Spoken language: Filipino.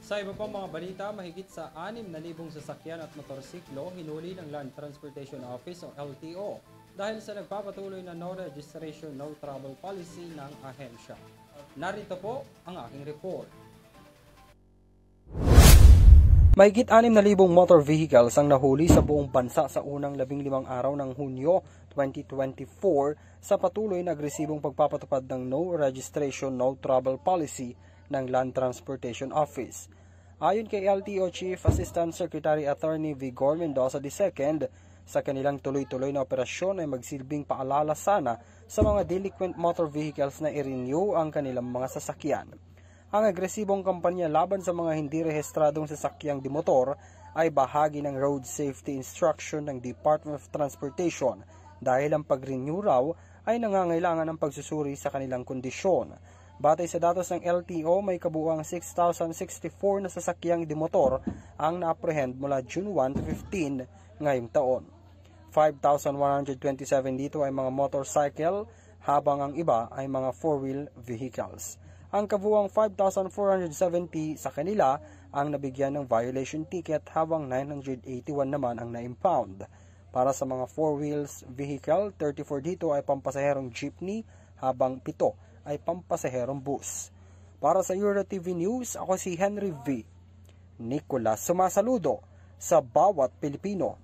Sa iba pang mga balita, mahigit sa 6,000 sasakyan at motorsiklo hinuli ng Land Transportation Office o LTO dahil sa nagpapatuloy na no registration, no travel policy ng ahensya. Narito po ang aking report. Mahigit 6,000 motor vehicles ang nahuli sa buong bansa sa unang 15 araw ng Hunyo 2024 sa patuloy na agresibong pagpapatupad ng no registration, no travel policy ng Land Transportation Office. Ayon kay LTO Chief Assistant Secretary Attorney Vigor Mendoza II, sa kanilang tuloy-tuloy na operasyon ay magsilbing paalala sana sa mga delinquent motor vehicles na i-renew ang kanilang mga sasakyan. Ang agresibong kampanya laban sa mga hindi rehistradong sasakyang dimotor ay bahagi ng road safety instruction ng Department of Transportation dahil ang pag-renew raw ay nangangailangan ng pagsusuri sa kanilang kondisyon. Batay sa datos ng LTO, may kabuuang 6,064 na sasakyang dimotor ang na-apprehend mula June 1 to 15 ngayong taon. 5,127 dito ay mga motorcycle habang ang iba ay mga four-wheel vehicles. Ang kabuuang 5,470 sa kanila ang nabigyan ng violation ticket habang 981 naman ang na-impound. Para sa mga four-wheels vehicle, 34 dito ay pampasaherong jeepney habang 7 ay pampasaherong bus. Para sa Euro TV News, ako si Henry V. Nicolas, sumasaludo sa bawat Pilipino.